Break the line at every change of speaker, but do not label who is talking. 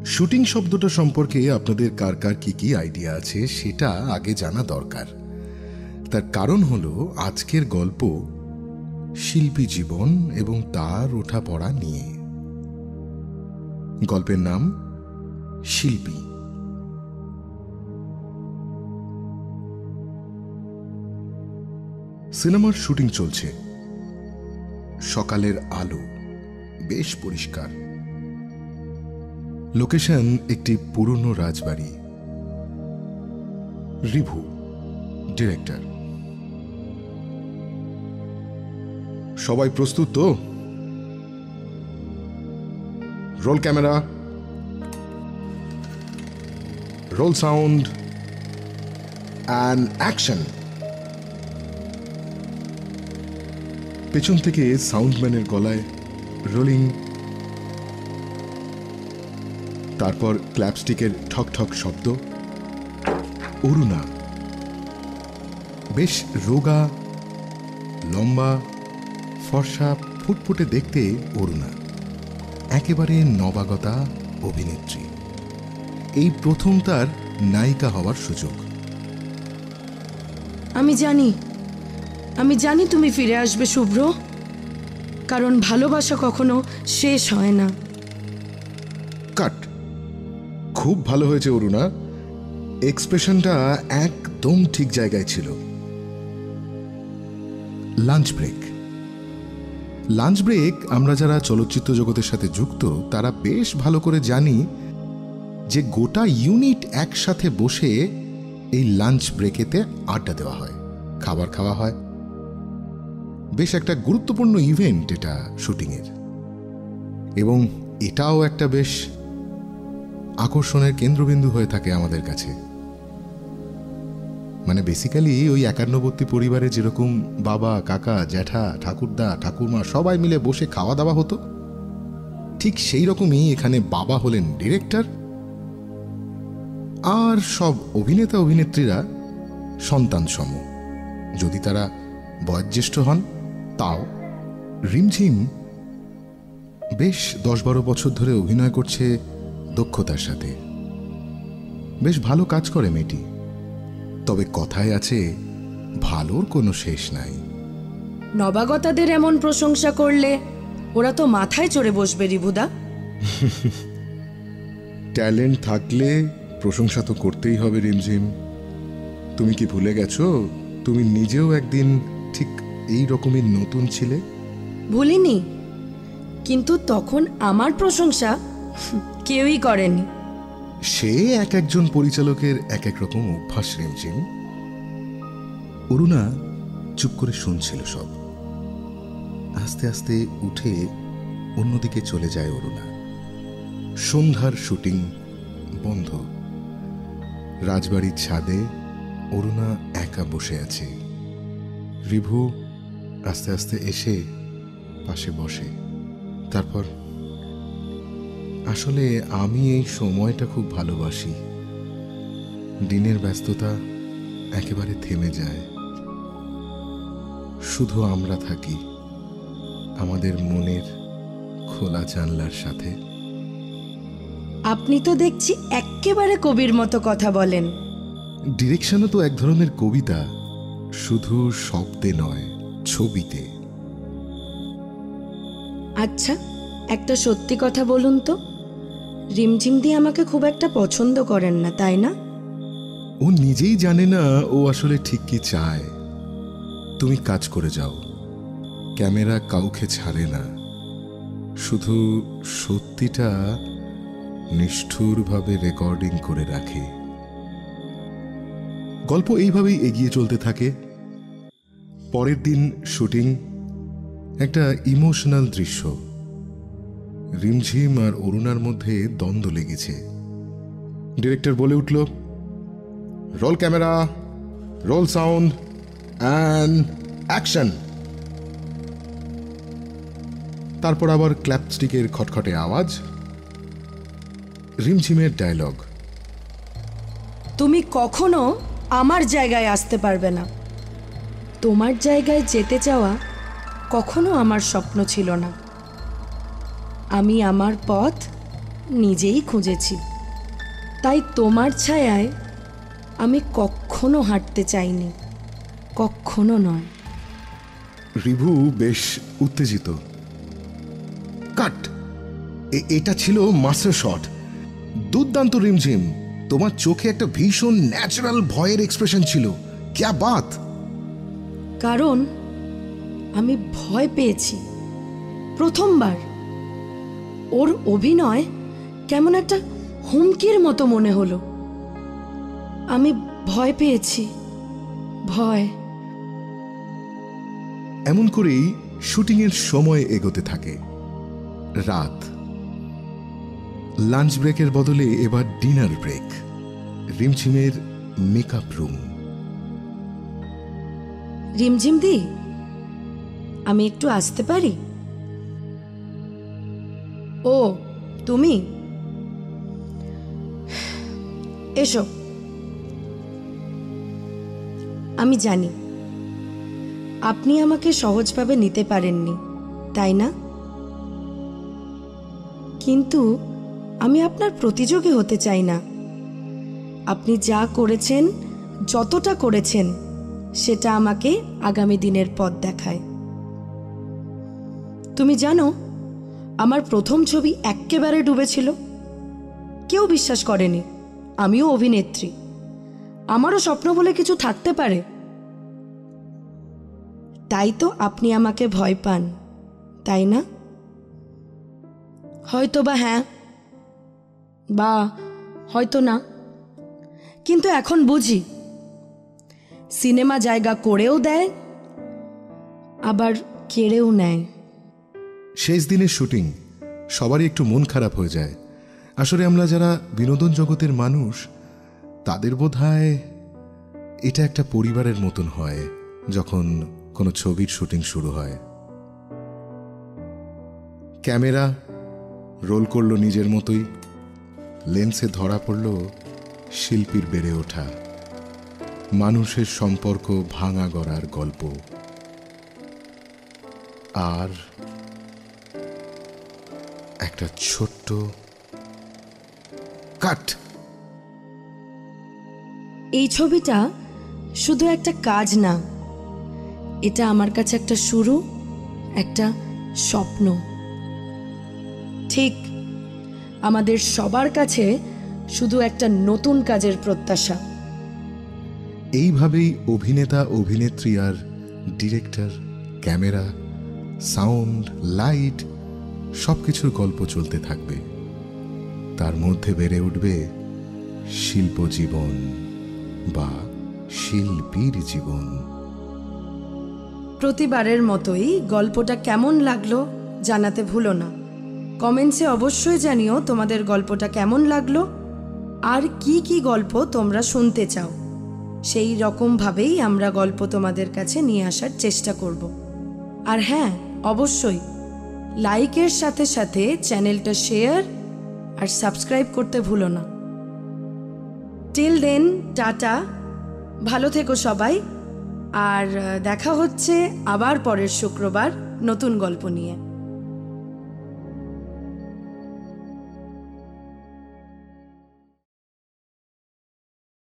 Shooting শব্দটা সম্পর্কে আপনাদের কার কার কি কি আইডিয়া আছে সেটা আগে জানা দরকার। তার কারণ হলো আজকের গল্প শিল্পী জীবন এবং তার ওঠাপড়া নিয়ে। গল্পের নাম শিল্পী। সিনেমার শুটিং চলছে। সকালের আলো বেশ পরিষ্কার। লোকেশন একটি পুরনো রাজবাড়ি। Review director. সবাই প্রস্তুত তো? Roll camera, roll sound and action. পেছন থেকে সাউন্ডম্যানের গলায় রোলিং, তারপর ক্ল্যাপস্টিকের ঠক ঠক শব্দ। অরুণা বেশ রোগা, লম্বা, ফর্সা, ফুটফুটে দেখতে। অরুণা একেবারে নবাগতা অভিনেত্রী। এই প্রথম তার নায়িকা হওয়ার সুযোগ।
আমি জানি তুমি ফিরে আসবে শুভ্র, কারণ ভালোবাসা কখনো শেষ হয় না।
কাট। খুব ভালো হয়েছে অরুণা, এক্সপ্রেশনটা একদম ঠিক জায়গায় ছিল। Lunch break. লাঞ্চ ব্রেক আমরা যারা চলচ্চিত্র জগতের সাথে যুক্ত তারা বেশ ভালো করে জানি যে গোটা ইউনিট একসাথে বসে এই লাঞ্চ ব্রেকেতে আড্ডা দেওয়া হয়, খাবার খাওয়া হয়। বেশ একটা গুরুত্বপূর্ণ ইভেন্ট এটা শুটিংয়ের, এবং এটাও একটা বেশ আকর্ষণের কেন্দ্রবিন্দু হয়ে থাকে আমাদের কাছে। মানে বেসিক্যালি ওই 51 পরিবারে যেরকম বাবা, কাকা, জ্যাঠা, ঠাকুরদা, ঠাকুরমা সবাই মিলে বসে খাওয়া দাওয়া হতো, ঠিক সেই রকমই এখানে বাবা হলেন ডিরেক্টর, আর সব অভিনেতা অভিনেত্রীরা সন্তান সম, যদি তারা বয়োজ্যেষ্ঠ হন তাও। রিমঝিম বেশ 10-12 বছর ধরে অভিনয় করছে দক্ষতার সাথে। বেশ ভালো কাজ করে মেয়েটি। তবে কথায় আছে, ভালোর কোনো শেষ নাই।
নবাগতাদের এমন প্রশংসা করলে ওরা তো মাথায় চড়ে বসবে রিভুদা।
ট্যালেন্ট থাকলে প্রশংসা তো করতেই হবে রিমঝিম। তুমি কি ভুলে গেছো তুমি নিজেও একদিন ঠিক এই রকমই নতুন ছিলে?
ভুলিনি, কিন্তু তখন আমার প্রশংসা কেউই করেনি।
সে এক একজন পরিচালকের এক এক রকম অভ্যাস রিমঝিম। অরুণা চুপ করে শুনছিল সব। আস্তে আস্তে উঠে অন্যদিকে চলে যায় অরুণা। সন্ধ্যার শুটিং বন্ধ। রাজবাড়ির ছাদে অরুণা একা বসে আছে। রিভু আস্তে আস্তে এসে পাশে বসে। তারপর, আসলে আমি এই সময়টা খুব ভালোবাসি। দিনের ব্যস্ততা একেবারে থেমে যায়, শুধু আমরা থাকি আমাদের মনের খোলা জানলার সাথে।
আপনি তো দেখছি একেবারে কবির মতো কথা বলেন।
ডিরেকশনও তো এক ধরনের কবিতা, শুধু শব্দে নয়, ছবিতে।
আচ্ছা, একটা সত্যি কথা বলুন তো, রিমঝিম দি আমাকে খুব একটা পছন্দ করেন না, তাই না?
ও নিজেই জানে না ও আসলে ঠিক কি চায়। তুমি কাজ করে যাও, ক্যামেরা কাউকে ছাড়ে না, শুধু সত্যিটা নিষ্ঠুরভাবে রেকর্ডিং করে রাখে। গল্প এইভাবেই এগিয়ে চলতে থাকে। পরের দিন শুটিং। একটা ইমোশনাল দৃশ্য। রিমঝিম আর অরুণার মধ্যে দ্বন্দ্ব লেগেছে। ডিরেক্টর বলে উঠল, roll camera, roll sound and action. তারপর আবার ক্ল্যাপস্টিকের খটখটে আওয়াজ। রিমঝিমের ডায়লগ,
তুমি কখনো আমার জায়গায় আসতে পারবে না। তোমার জায়গায় যেতে চাওয়া কখনো আমার স্বপ্ন ছিল না। আমি আমার পথ নিজেই খুঁজেছি। তাই তোমার ছায়ায় আমি কখনো হাঁটতে চাইনি, কখনো নয়।
রিভু বেশ উত্তেজিত। কাট! এটা ছিল মাস্টার শট। দুর্দান্ত রিমঝিম। তোমার চোখে একটা ভীষণ ন্যাচারাল ভয়ের এক্সপ্রেশন ছিল। ক্যা বাত!
কারণ আমি ভয় পেয়েছি প্রথমবার। ওর অভিনয় কেমন একটা হুমকির মতো মনে হলো। আমি ভয় পেয়েছি, ভয়।
এমন করেই শুটিংয়ের সময় এগোতে থাকে। রাত। লাঞ্চ ব্রেকের বদলে এবার ডিনার ব্রেক। রিমঝিমের মেকআপ রুম।
রিমঝিম দি, আমি একটু আসতে পারি? ও তুমি, এসো। আমি জানি আপনি আমাকে সহজভাবে নিতে পারেননি, তাই না? কিন্তু আমি আপনার প্রতিযোগী হতে চাই না। আপনি যা করেছেন, যতটা করেছেন, সেটা আমাকে আগামী দিনের পথ দেখায়। তুমি জানো, আমার প্রথম ছবি এক্কেবারে ডুবেছিল। কেউ বিশ্বাস করেনি আমিও অভিনেত্রী। আমারও স্বপ্ন বলে কিছু থাকতে পারে। তাই তো আপনি আমাকে ভয় পান, তাই না? হয়তো বা হ্যাঁ, বা হয়তো না, কিন্তু এখন বুঝি সিনেমা জায়গা করেও দেয়, আবার কেড়েও নেয়।
শেষ দিনের শুটিং। সবারই একটু মন খারাপ হয়ে যায়। আসলে আমরা যারা বিনোদন জগতের মানুষ, তাদের বোধহয় এটা একটা পরিবারের মতন হয় যখন কোনো ছবির শুটিং শুরু হয়। ক্যামেরা রোল করলো নিজের মতোই। লেন্সে ধরা পড়ল শিল্পীর বেড়ে ওঠা, মানুষের সম্পর্ক ভাঙা গড়ার গল্প। আর একটা ছোট্ট কাট।
এই ছবিটা শুধু একটা কাজ না, এটা আমার কাছে একটা শুরু, একটা স্বপ্ন। ঠিক আমাদের সবার কাছে শুধু একটা নতুন কাজের প্রত্যাশা।
এইভাবেই অভিনেতা, অভিনেত্রী আর ডিরেক্টর, ক্যামেরা, সাউন্ড, লাইট সবকিছুর গল্প চলতে থাকবে। তার মধ্যে বেড়ে উঠবে শিল্প জীবন বা শিল্পীর জীবন।
প্রতিবারের মতোই গল্পটা কেমন লাগলো জানাতে ভুলো না। কমেন্টসে অবশ্যই জানিও তোমাদের গল্পটা কেমন লাগলো, আর কি কি গল্প তোমরা শুনতে চাও। সেই রকমভাবেই আমরা গল্প তোমাদের কাছে নিয়ে আসার চেষ্টা করব। আর হ্যাঁ, অবশ্যই লাইকের সাথে সাথে চ্যানেলটা শেয়ার আর সাবস্ক্রাইব করতে ভুলো না। টিল দেন, টাটা, ভালো থেকো সবাই। আর দেখা হচ্ছে আবার পরের শুক্রবার নতুন গল্প নিয়ে।